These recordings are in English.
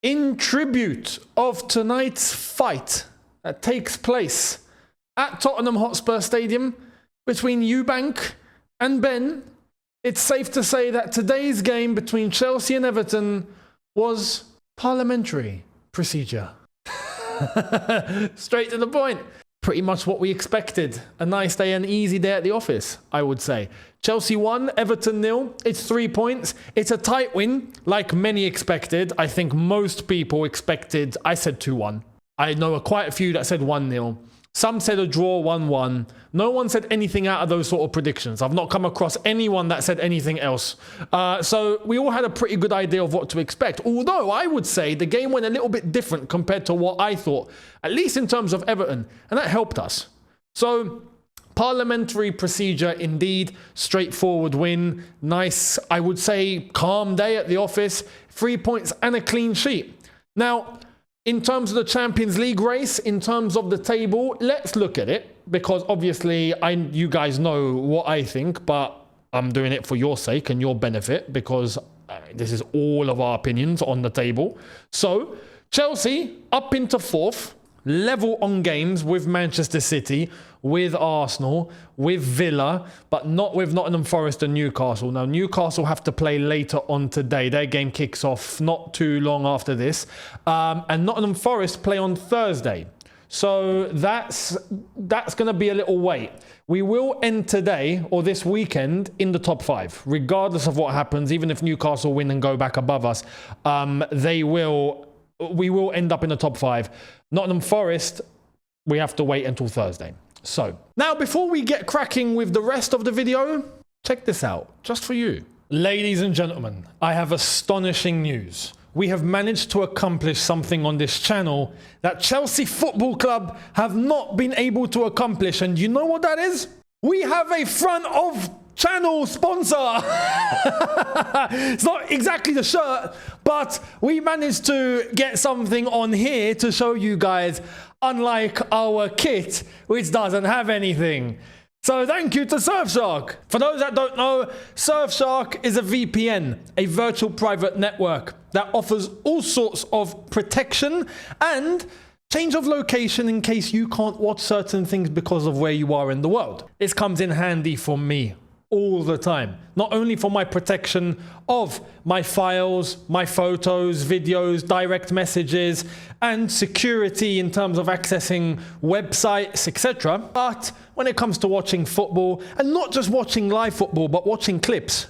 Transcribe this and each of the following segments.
In tribute of tonight's fight that takes place at Tottenham Hotspur Stadium between Eubank and Ben, it's safe to say that today's game between Chelsea and Everton was parliamentary procedure. Straight to the point. Pretty much what we expected. A nice day, an easy day at the office, I would say. Chelsea won, Everton 0. It's 3 points. It's a tight win, like many expected. I think most people expected, I said 2-1. I know quite a few that said 1-0. Some said a draw, 1-1. No one said anything out of those sort of predictions. I've not come across anyone that said anything else. So we all had a pretty good idea of what to expect. Although I would say the game went a little bit different compared to what I thought, at least in terms of Everton. And that helped us. So parliamentary procedure indeed. Straightforward win. Nice, I would say, calm day at the office. 3 points and a clean sheet. Now, in terms of the Champions League race, in terms of the table, let's look at it. Because obviously, you guys know what I think, but I'm doing it for your sake and your benefit, because this is all of our opinions on the table. So, Chelsea up into 4th, level on games with Manchester City, with Arsenal, with Villa, but not with Nottingham Forest and Newcastle. Now, Newcastle have to play later on today. Their game kicks off not too long after this. And Nottingham Forest play on Thursday. So that's going to be a little wait. We will end today or this weekend in the top 5, regardless of what happens. Even if Newcastle win and go back above us, we will end up in the top 5. Nottingham Forest, we have to wait until Thursday. So, now before we get cracking with the rest of the video, check this out, just for you. Ladies and gentlemen, I have astonishing news. We have managed to accomplish something on this channel that Chelsea Football Club have not been able to accomplish. And you know what that is? We have a front of channel sponsor. It's not exactly the shirt, but we managed to get something on here to show you guys, unlike our kit, which doesn't have anything. So thank you to Surfshark. For those that don't know, Surfshark is a VPN, a virtual private network that offers all sorts of protection and change of location in case you can't watch certain things because of where you are in the world. This comes in handy for me all the time. Not only for my protection of my files, my photos, videos, direct messages, and security in terms of accessing websites, etc. But when it comes to watching football, and not just watching live football, but watching clips.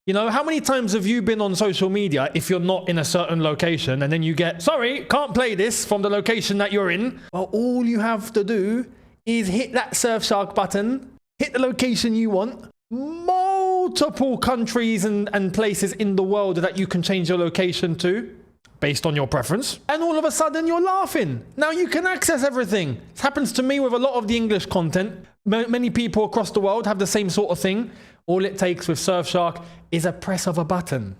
You know, how many times have you been on social media if you're not in a certain location and then you get, sorry, can't play this from the location that you're in? Well, all you have to do is hit that Surfshark button, hit the location you want. Multiple countries and places in the world that you can change your location to based on your preference. And all of a sudden you're laughing. Now you can access everything. This happens to me with a lot of the English content. Many people across the world have the same sort of thing. All it takes with Surfshark is a press of a button.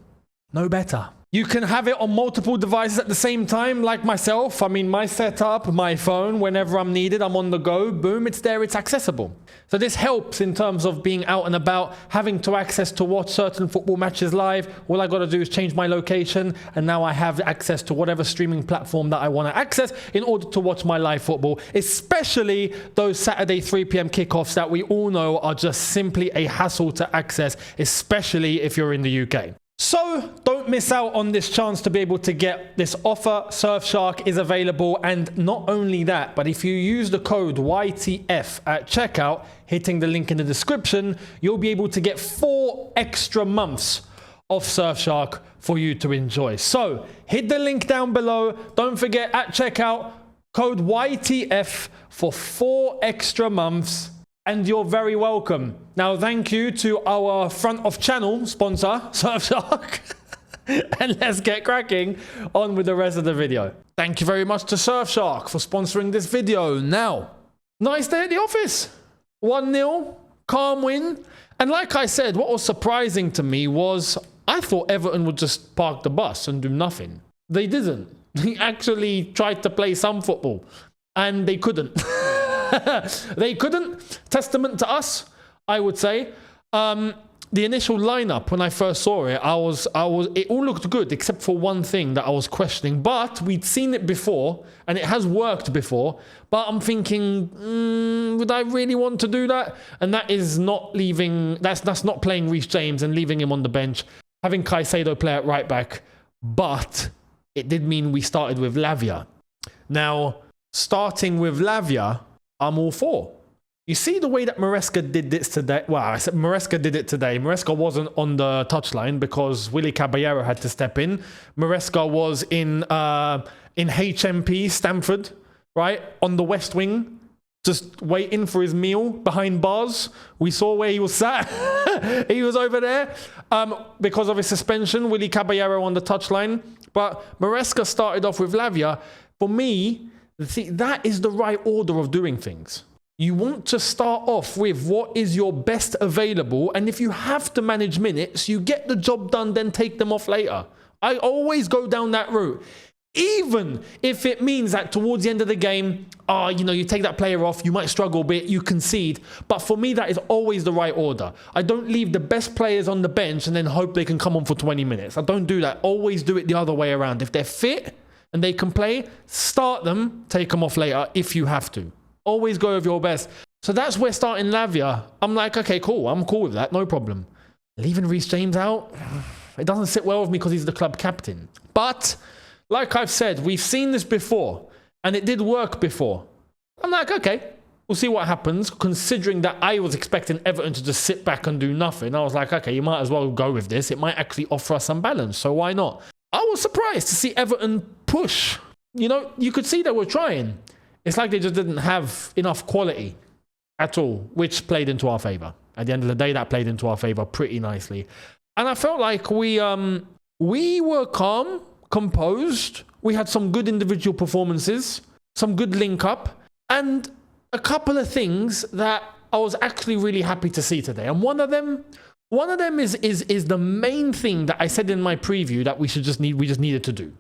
No better. You can have it on multiple devices at the same time, like myself. I mean, my setup, my phone, whenever I'm needed, I'm on the go. Boom, it's there, it's accessible. So this helps in terms of being out and about, having to access to watch certain football matches live. All I got to do is change my location, and now I have access to whatever streaming platform that I want to access in order to watch my live football, especially those Saturday 3 p.m. kickoffs that we all know are just simply a hassle to access, especially if you're in the UK. So don't miss out on this chance to be able to get this offer. Surfshark is available, and not only that, but if you use the code YTF at checkout, hitting the link in the description, you'll be able to get 4 extra months of Surfshark for you to enjoy. So hit the link down below. Don't forget at checkout, code YTF for 4 extra months. And you're very welcome. Now, thank you to our front of channel sponsor, Surfshark. And let's get cracking on with the rest of the video. Thank you very much to Surfshark for sponsoring this video. Now, nice day at the office. 1-0, calm win. And like I said, what was surprising to me was I thought Everton would just park the bus and do nothing. They didn't. They actually tried to play some football. And they couldn't. They couldn't. Testament to us, I would say. the initial lineup, when I first saw it, it all looked good except for one thing that I was questioning. But we'd seen it before and it has worked before. But I'm thinking, would I really want to do that? And that is not leaving, that's not playing Reece James and leaving him on the bench, having Caicedo play at right back. But it did mean we started with Lavia. Now, starting with Lavia, I'm all for. You see the way that Maresca did this today? Well, I said Maresca did it today. Maresca wasn't on the touchline because Willy Caballero had to step in. Maresca was in HMP, Stamford, right? On the West Wing, just waiting for his meal behind bars. We saw where he was sat. He was over there because of his suspension. Willy Caballero on the touchline. But Maresca started off with Lavia. For me, that is the right order of doing things. You want to start off with what is your best available, and if you have to manage minutes, you get the job done, then take them off later. I always go down that route. Even if it means that towards the end of the game, you take that player off, you might struggle a bit, you concede. But for me, that is always the right order. I don't leave the best players on the bench and then hope they can come on for 20 minutes. I don't do that. Always do it the other way around. If they're fit and they can play, start them, take them off later if you have to. Always go with your best. So that's where starting Lavia, I'm like, okay, cool. I'm cool with that. No problem. Leaving Reece James out, it doesn't sit well with me because he's the club captain. But like I've said, we've seen this before and it did work before. I'm like, okay, we'll see what happens. Considering that I was expecting Everton to just sit back and do nothing, I was like, okay, you might as well go with this. It might actually offer us some balance. So why not? I was surprised to see Everton push. You could see they were trying. It's like they just didn't have enough quality at all, which played into our favour. At the end of the day, that played into our favour pretty nicely. And I felt like we were calm, composed. We had some good individual performances, some good link up, and a couple of things that I was actually really happy to see today. And one of them is the main thing that I said in my preview that we just needed to do.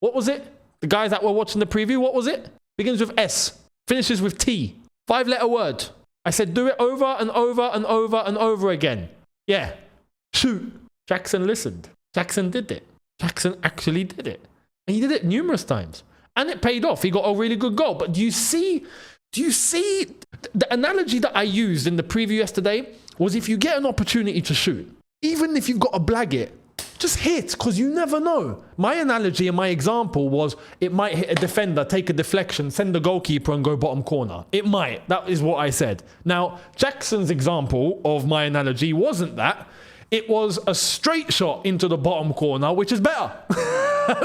What was it? The guys that were watching the preview, what was it? Begins with S, finishes with T. 5-letter word. I said do it over and over and over and over again. Yeah. Shoot. Jackson listened. Jackson did it. Jackson actually did it. And he did it numerous times. And it paid off. He got a really good goal. But do you see the analogy that I used in the preview yesterday was if you get an opportunity to shoot, even if you've got to blag it, just hit, because you never know. My analogy and my example was it might hit a defender, take a deflection, send the goalkeeper and go bottom corner. It might. That is what I said. Now, Jackson's example of my analogy wasn't that. It was a straight shot into the bottom corner, which is better.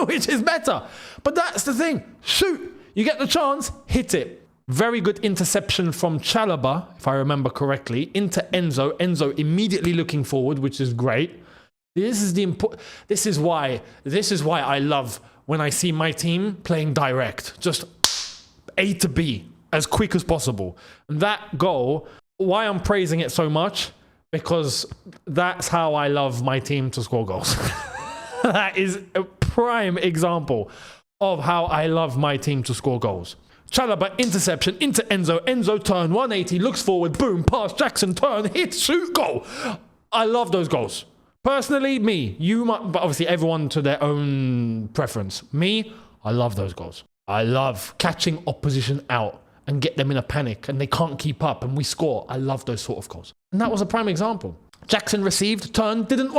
Which is better. But that's the thing. Shoot. You get the chance, hit it. Very good interception from Chalobah, if I remember correctly, into Enzo. Enzo immediately looking forward, which is great. This is why I love when I see my team playing direct, just A to B as quick as possible. And that goal, why I'm praising it so much, because that's how I love my team to score goals. That is a prime example of how I love my team to score goals. Chalobah, interception into Enzo. Enzo turn, 180, looks forward, boom, pass, Jackson turn, hit, shoot, goal. I love those goals. Personally, me, you might, but obviously everyone to their own preference. Me, I love those goals. I love catching opposition out and get them in a panic and they can't keep up and we score. I love those sort of goals. And that was a prime example. Jackson received, turned, did not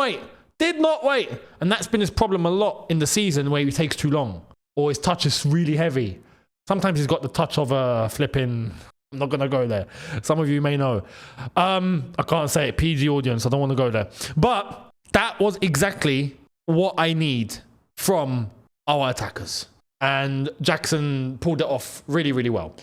wait. And that's been his problem a lot in the season where he takes too long or his touch is really heavy. Sometimes he's got the touch of a flipping... I'm not going to go there. Some of you may know. I can't say it. PG audience. I don't want to go there. But that was exactly what I need from our attackers. And Jackson pulled it off really, really well.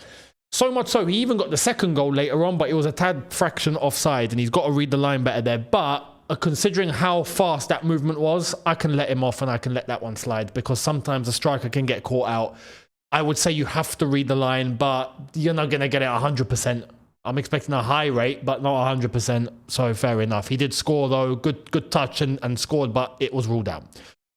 So much so, he even got the second goal later on, but it was a tad fraction offside, and he's got to read the line better there. But considering how fast that movement was, I can let him off and I can let that one slide, because sometimes a striker can get caught out. I would say you have to read the line, but you're not going to get it 100%. I'm expecting a high rate, but not 100%, so fair enough. He did score, though. Good touch and scored, but it was ruled out.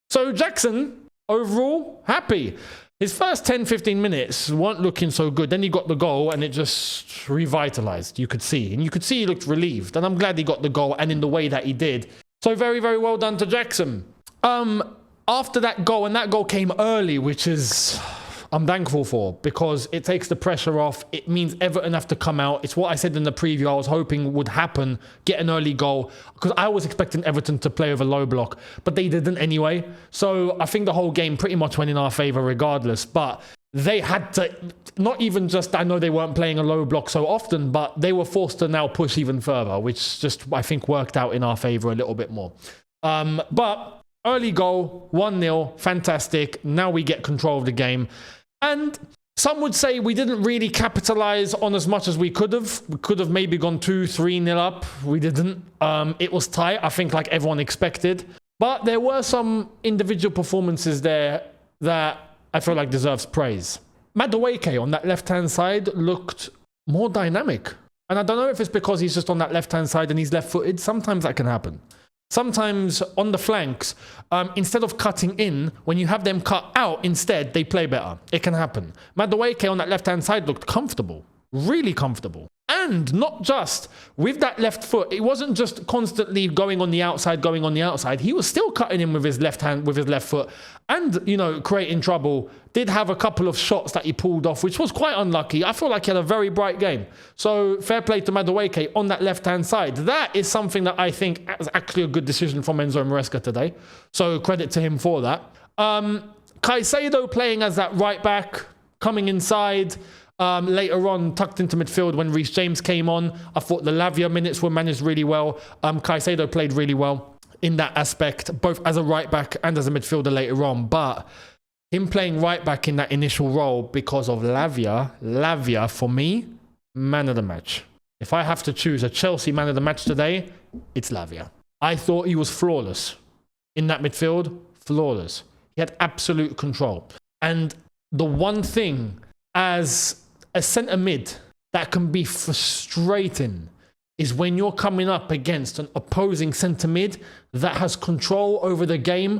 So Jackson, overall, happy. His first 10-15 minutes weren't looking so good. Then he got the goal and it just revitalized, you could see. And you could see he looked relieved. And I'm glad he got the goal and in the way that he did. So very, very well done to Jackson. After that goal, and that goal came early, which is I'm thankful for, because it takes the pressure off. It means Everton have to come out. It's what I said in the preview I was hoping would happen, get an early goal, because I was expecting Everton to play over low block, but they didn't anyway. So I think the whole game pretty much went in our favour regardless, but they had to, not even just, I know they weren't playing a low block so often, but they were forced to now push even further, which just, I think, worked out in our favour a little bit more. But early goal, 1-0, fantastic. Now we get control of the game. And some would say we didn't really capitalise on as much as we could have. We could have maybe gone 2-3-0 up. We didn't. It was tight, I think, like everyone expected. But there were some individual performances there that I feel like deserves praise. Madueke on that left-hand side looked more dynamic. And I don't know if it's because he's just on that left-hand side and he's left-footed. Sometimes that can happen. Sometimes on the flanks, instead of cutting in, when you have them cut out instead, they play better. It can happen. Madueke on that left-hand side looked comfortable. Really comfortable. And not just with that left foot. It wasn't just constantly going on the outside. He was still cutting in with his left hand, with his left foot. And, you know, creating trouble. Did have a couple of shots that he pulled off, which was quite unlucky. I feel like he had a very bright game. So fair play to Madueke on that left-hand side. That is something that I think is actually a good decision from Enzo Maresca today. So credit to him for that. Caicedo playing as that right back, coming inside. Later on, tucked into midfield when Reece James came on. I thought the Lavia minutes were managed really well. Caicedo played really well in that aspect, both as a right back and as a midfielder later on. But him playing right back in that initial role because of Lavia, for me, man of the match. If I have to choose a Chelsea man of the match today, it's Lavia. I thought he was flawless in that midfield. Flawless. He had absolute control. And the one thing as a centre mid that can be frustrating is when you're coming up against an opposing centre mid that has control over the game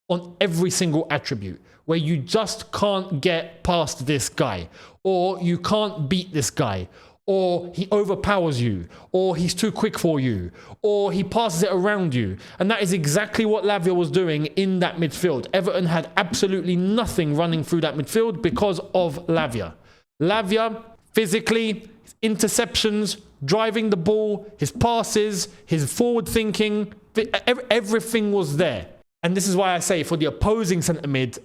on every single attribute, where you just can't get past this guy, or you can't beat this guy, or he overpowers you, or he's too quick for you, or he passes it around you. And that is exactly what Lavia was doing in that midfield. Everton had absolutely nothing running through that midfield because of Lavia. Lavia, physically, interceptions, driving the ball, his passes, his forward thinking, everything was there. And this is why I say for the opposing centre mid,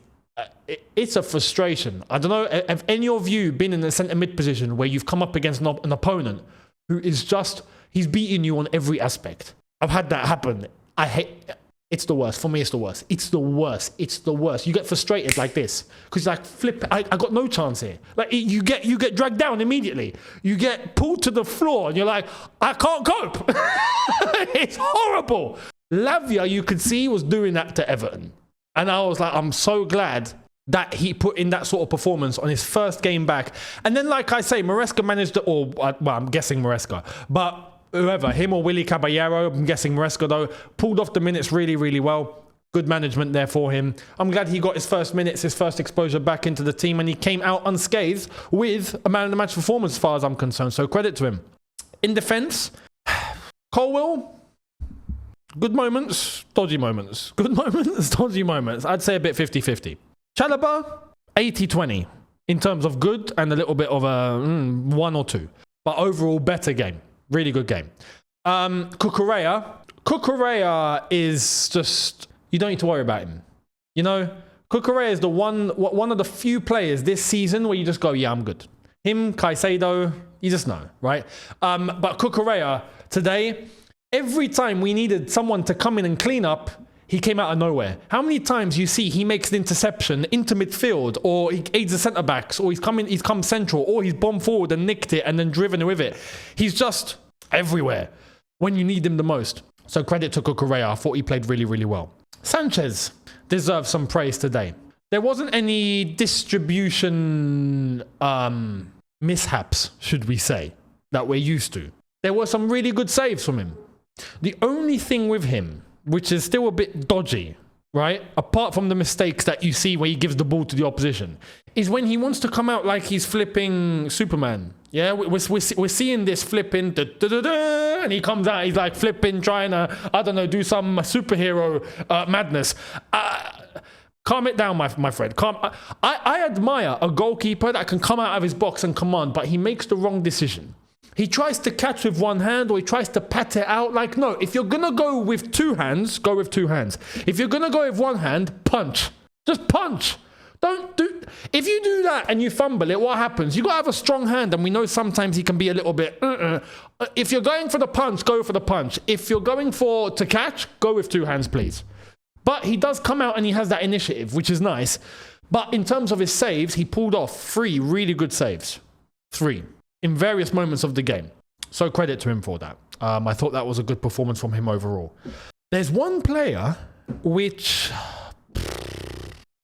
it's a frustration. I don't know, have any of you been in a centre mid position where you've come up against an opponent who is just, he's beating you on every aspect? I've had that happen. I hate, it's the worst. For me, it's the worst. It's the worst. It's the worst. You get frustrated like this because like, flip, I got no chance here. Like you get dragged down immediately. You get pulled to the floor and you're like, I can't cope. It's horrible. Lavia, you could see, was doing that to Everton. And I was like, I'm so glad that he put in that sort of performance on his first game back. And then, like I say, Maresca managed to, or, well, I'm guessing Maresca, but whoever, him or Willy Caballero, I'm guessing Maresca though, pulled off the minutes really, really well. Good management there for him. I'm glad he got his first minutes, his first exposure back into the team, and he came out unscathed with a man of the match performance as far as I'm concerned. So credit to him. In defence, Colwill, good moments, dodgy moments. Good moments, dodgy moments. I'd say a bit 50-50. Chalobah, 80-20 in terms of good and a little bit of a 1 or 2. But overall, better game. Really good game. Cucurella is just, you don't need to worry about him. You know, Cucurella is the one of the few players this season where you just go, yeah, I'm good. Him, Caicedo, you just know, right? But Cucurella today, every time we needed someone to come in and clean up, he came out of nowhere. How many times you see he makes an interception into midfield, or he aids the centre-backs, or he's come central, or he's bombed forward and nicked it and then driven with it. He's just everywhere when you need him the most. So credit to Cucurella. I thought he played really, really well. Sanchez deserves some praise today. There wasn't any distribution mishaps, should we say, that we're used to. There were some really good saves from him. The only thing with him, which is still a bit dodgy, right, apart from the mistakes that you see where he gives the ball to the opposition, is when he wants to come out like he's flipping Superman. Yeah, we're seeing this flipping, and he comes out, he's like flipping, trying to, I don't know, do some superhero madness. Calm it down, my friend. I admire a goalkeeper that can come out of his box and command, but he makes the wrong decision. He tries to catch with one hand, or he tries to pat it out. Like, no, if you're going to go with two hands, go with two hands. If you're going to go with one hand, punch. Just punch. If you do that and you fumble it, what happens? You got to have a strong hand, and we know sometimes he can be a little bit, If you're going for the punch, go for the punch. If you're going to catch, go with two hands, please. But he does come out and he has that initiative, which is nice. But in terms of his saves, he pulled off 3 really good saves. 3. In various moments of the game. So credit to him for that. I thought that was a good performance from him overall. There's one player which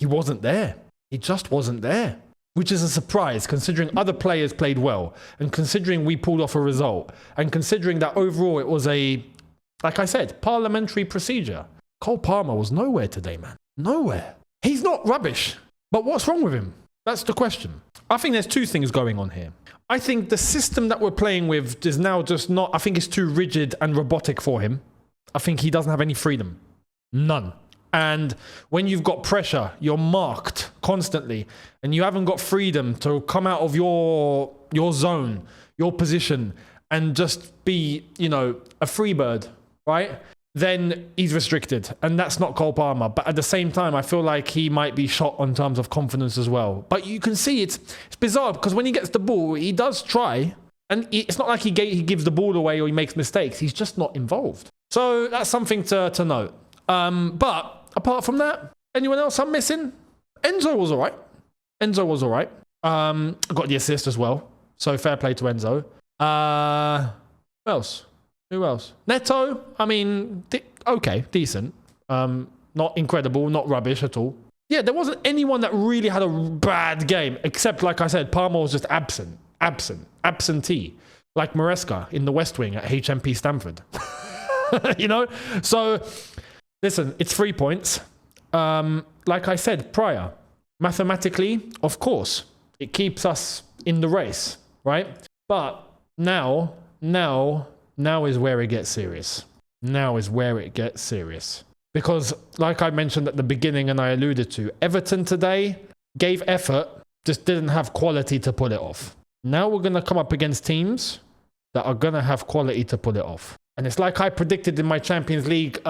he wasn't there. He just wasn't there. Which is a surprise, considering other players played well, and considering we pulled off a result, and considering that overall it was a, like I said, parliamentary procedure. Cole Palmer was nowhere today, man. Nowhere. He's not rubbish. But what's wrong with him? That's the question. I think there's 2 things going on here. I think the system that we're playing with is now just not, I think it's too rigid and robotic for him. I think he doesn't have any freedom. None. And when you've got pressure, you're marked constantly, and you haven't got freedom to come out of your zone, your position, and just be, a free bird, right? Then he's restricted, and that's not Cole Palmer. But at the same time, I feel like he might be shot in terms of confidence as well. But you can see it's bizarre, because when he gets the ball, he does try, and it's not like he gives the ball away or he makes mistakes. He's just not involved. So that's something to note. But apart from that, anyone else I'm missing? Enzo was all right. Got the assist as well. So fair play to Enzo. Who else? Neto, I mean, okay, decent. Not incredible, not rubbish at all. Yeah, there wasn't anyone that really had a bad game, except, like I said, Palmer was just absentee. Like Maresca in the West Wing at HMP Stamford. So, listen, it's 3 points. Like I said prior, mathematically, of course, it keeps us in the race, right? But now is where it gets serious. Because, like I mentioned at the beginning and I alluded to, Everton today gave effort, just didn't have quality to pull it off. Now we're going to come up against teams that are going to have quality to pull it off. And it's like I predicted in my Champions League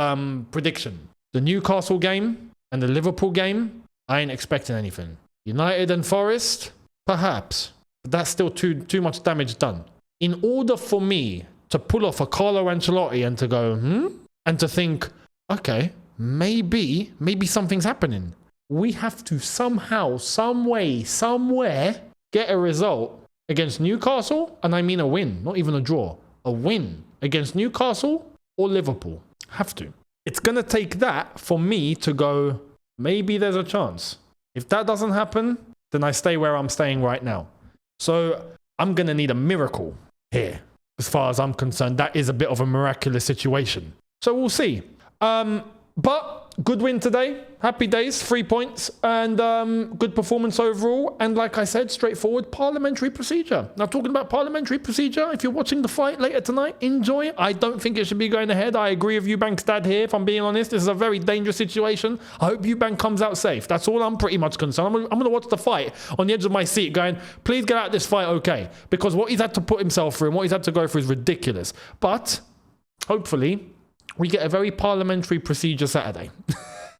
prediction. The Newcastle game and the Liverpool game, I ain't expecting anything. United and Forest, perhaps. But that's still too much damage done. In order for me to pull off a Carlo Ancelotti and to go, and to think, okay, maybe something's happening. We have to somehow, some way, somewhere, get a result against Newcastle, and I mean a win, not even a draw. A win against Newcastle or Liverpool. Have to. It's going to take that for me to go, maybe there's a chance. If that doesn't happen, then I stay where I'm staying right now. So I'm going to need a miracle here. As far as I'm concerned, that is a bit of a miraculous situation. So we'll see. But good win today. Happy days, 3 points, and good performance overall. And like I said, straightforward parliamentary procedure. Now, talking about parliamentary procedure, if you're watching the fight later tonight, enjoy it. I don't think it should be going ahead. I agree with Eubank's dad here, if I'm being honest. This is a very dangerous situation. I hope Eubank comes out safe. That's all I'm pretty much concerned. I'm going to watch the fight on the edge of my seat going, please get out of this fight okay. Because what he's had to put himself through and what he's had to go through is ridiculous. But hopefully we get a very parliamentary procedure Saturday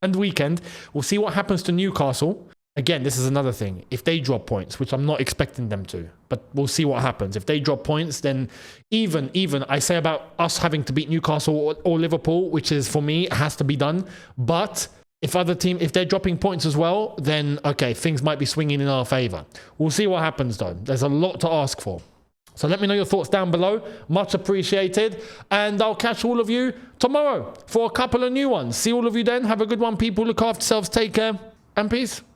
and weekend. We'll see what happens to Newcastle. Again, this is another thing. If they drop points, which I'm not expecting them to, but we'll see what happens. If they drop points, then even I say about us having to beat Newcastle or Liverpool, which is, for me, it has to be done. But if they're dropping points as well, then okay, things might be swinging in our favour. We'll see what happens though. There's a lot to ask for. So let me know your thoughts down below. Much appreciated. And I'll catch all of you tomorrow for a couple of new ones. See all of you then. Have a good one, people. Look after yourselves. Take care. And peace.